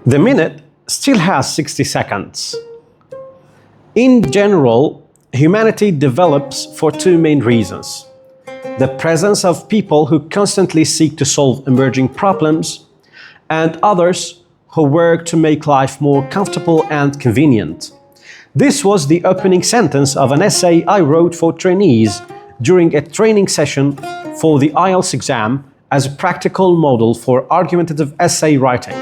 The minute still has 60 seconds. In general, humanity develops for two main reasons: the presence of people who constantly seek to solve emerging problems, and others who work to make life more comfortable and convenient. This was the opening sentence of an essay I wrote for trainees during a training session for the IELTS exam as a practical model for argumentative essay writing.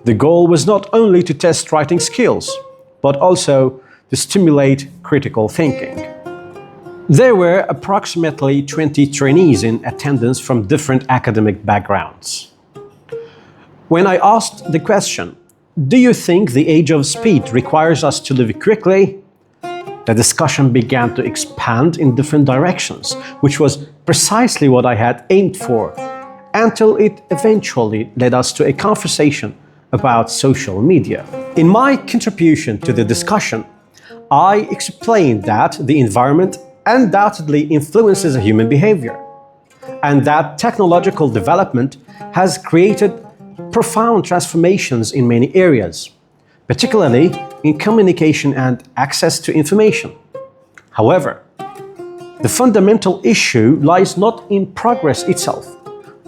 The goal was not only to test writing skills, but also to stimulate critical thinking. There were approximately 20 trainees in attendance from different academic backgrounds. When I asked the question, "Do you think the age of speed requires us to live quickly?" the discussion began to expand in different directions, which was precisely what I had aimed for, until it eventually led us to a conversation about social media. In my contribution to the discussion, I explained that the environment undoubtedly influences human behavior, and that technological development has created profound transformations in many areas, particularly in communication and access to information. However, the fundamental issue lies not in progress itself,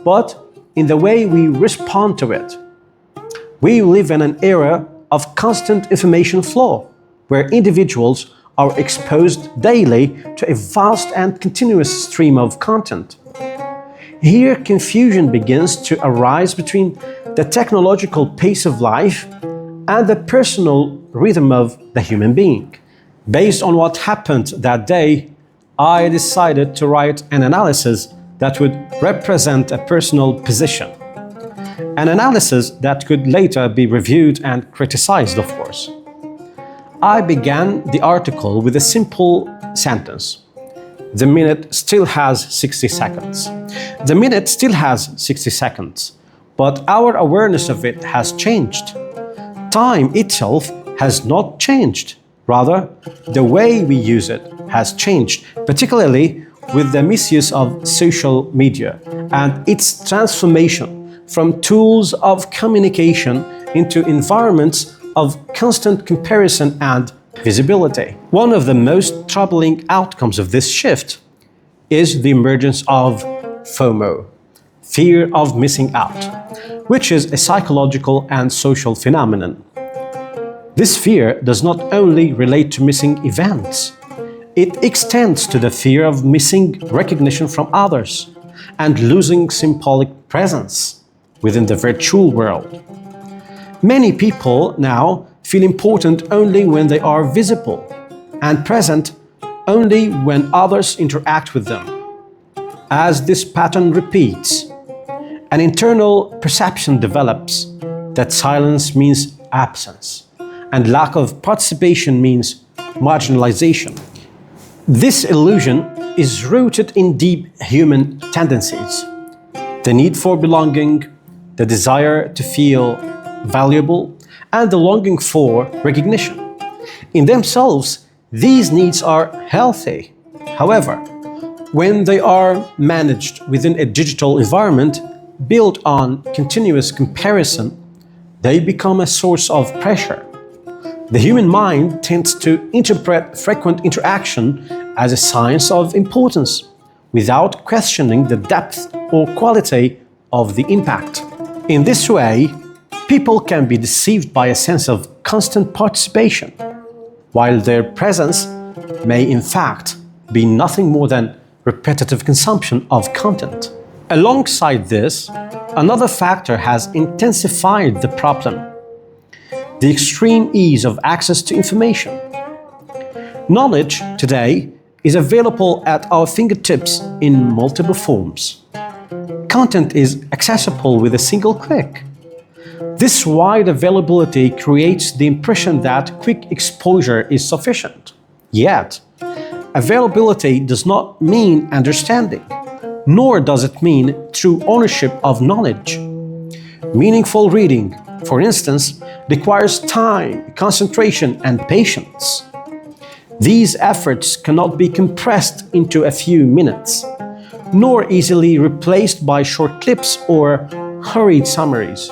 but in the way we respond to it. We live in an era of constant information flow, where individuals are exposed daily to a vast and continuous stream of content. Here, confusion begins to arise between the technological pace of life and the personal rhythm of the human being. Based on what happened that day, I decided to write an analysis that would represent a personal position. An analysis that could later be reviewed and criticized, of course. I began the article with a simple sentence: "The minute still has 60 seconds." The minute still has 60 seconds, but our awareness of it has changed. Time itself has not changed. Rather, the way we use it has changed, particularly with the misuse of social media and its transformation from tools of communication into environments of constant comparison and visibility. One of the most troubling outcomes of this shift is the emergence of FOMO, fear of missing out, which is a psychological and social phenomenon. This fear does not only relate to missing events, it extends to the fear of missing recognition from others and losing symbolic presence within the virtual world. Many people now feel important only when they are visible and present only when others interact with them. As this pattern repeats, an internal perception develops that silence means absence and lack of participation means marginalization. This illusion is rooted in deep human tendencies: the need for belonging, the desire to feel valuable, and the longing for recognition. In themselves, these needs are healthy. However, when they are managed within a digital environment built on continuous comparison, they become a source of pressure. The human mind tends to interpret frequent interaction as a sign of importance, without questioning the depth or quality of the impact. In this way, people can be deceived by a sense of constant participation, while their presence may in fact be nothing more than repetitive consumption of content. Alongside this, another factor has intensified the problem: the extreme ease of access to information. Knowledge today is available at our fingertips in multiple forms. Content is accessible with a single click. This wide availability creates the impression that quick exposure is sufficient. Yet, availability does not mean understanding, nor does it mean true ownership of knowledge. Meaningful reading, for instance, requires time, concentration, and patience. These efforts cannot be compressed into a few minutes, nor easily replaced by short clips or hurried summaries.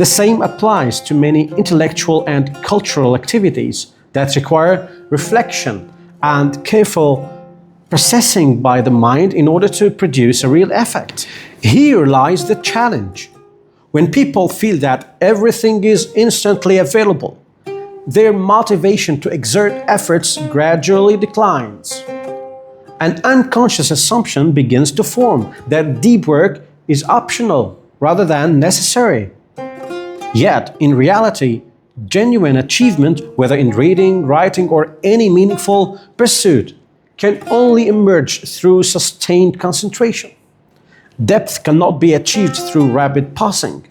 The same applies to many intellectual and cultural activities that require reflection and careful processing by the mind in order to produce a real effect. Here lies the challenge. When people feel that everything is instantly available, their motivation to exert efforts gradually declines. An unconscious assumption begins to form that deep work is optional rather than necessary. Yet, in reality, genuine achievement, whether in reading, writing, or any meaningful pursuit, can only emerge through sustained concentration. Depth cannot be achieved through rapid passing.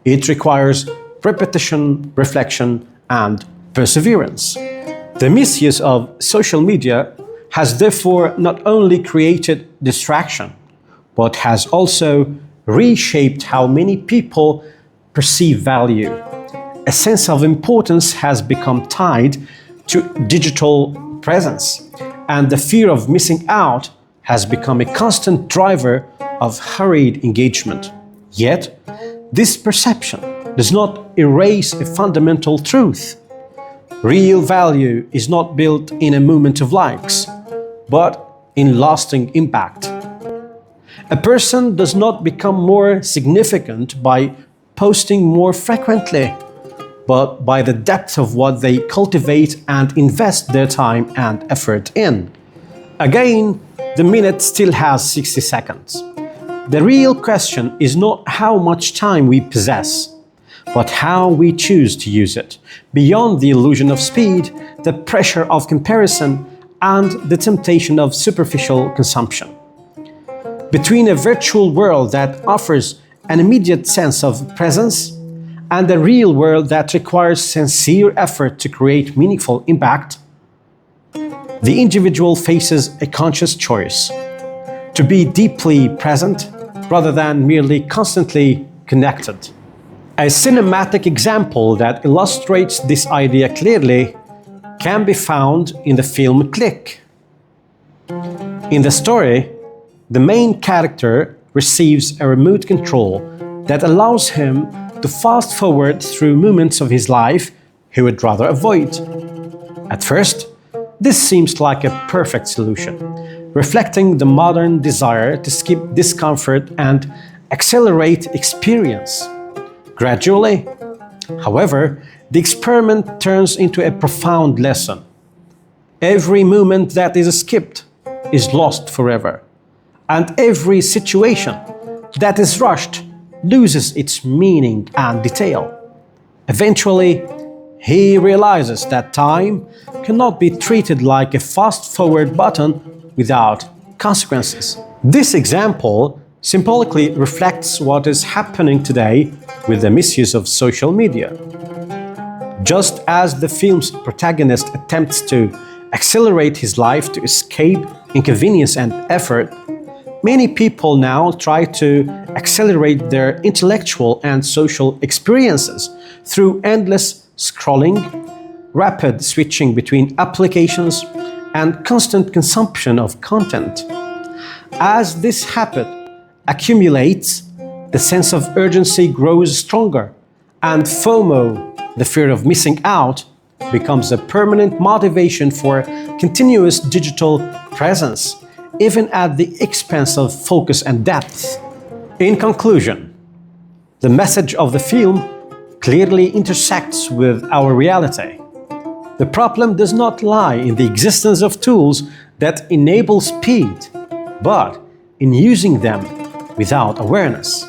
It requires repetition, reflection, and perseverance. The misuse of social media has therefore not only created distraction, but has also reshaped how many people perceive value. A sense of importance has become tied to digital presence, and the fear of missing out has become a constant driver of hurried engagement. Yet, this perception does not erase a fundamental truth. Real value is not built in a moment of likes, but in lasting impact. A person does not become more significant by posting more frequently, but by the depth of what they cultivate and invest their time and effort in. Again, the minute still has 60 seconds. The real question is not how much time we possess, but how we choose to use it, beyond the illusion of speed, the pressure of comparison, and the temptation of superficial consumption. Between a virtual world that offers an immediate sense of presence and a real world that requires sincere effort to create meaningful impact, the individual faces a conscious choice to be deeply present rather than merely constantly connected. A cinematic example that illustrates this idea clearly can be found in the film Click. In the story, the main character receives a remote control that allows him to fast forward through moments of his life he would rather avoid. At first, this seems like a perfect solution, reflecting the modern desire to skip discomfort and accelerate experience. Gradually, however, the experiment turns into a profound lesson. Every moment that is skipped is lost forever, and every situation that is rushed loses its meaning and detail. Eventually, he realizes that time cannot be treated like a fast-forward button without consequences. This example symbolically reflects what is happening today with the misuse of social media. Just as the film's protagonist attempts to accelerate his life to escape inconvenience and effort, many people now try to accelerate their intellectual and social experiences through endless scrolling, rapid switching between applications, and constant consumption of content. As this habit accumulates, the sense of urgency grows stronger, and FOMO, the fear of missing out, becomes a permanent motivation for continuous digital presence, even at the expense of focus and depth. In conclusion, the message of the film clearly intersects with our reality. The problem does not lie in the existence of tools that enable speed, but in using them without awareness.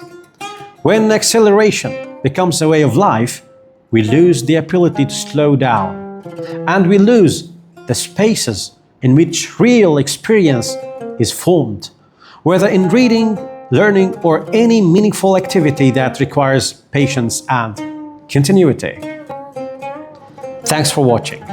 When acceleration becomes a way of life, we lose the ability to slow down, and we lose the spaces in which real experience is formed, whether in reading, learning, or any meaningful activity that requires patience and continuity. Thanks for watching.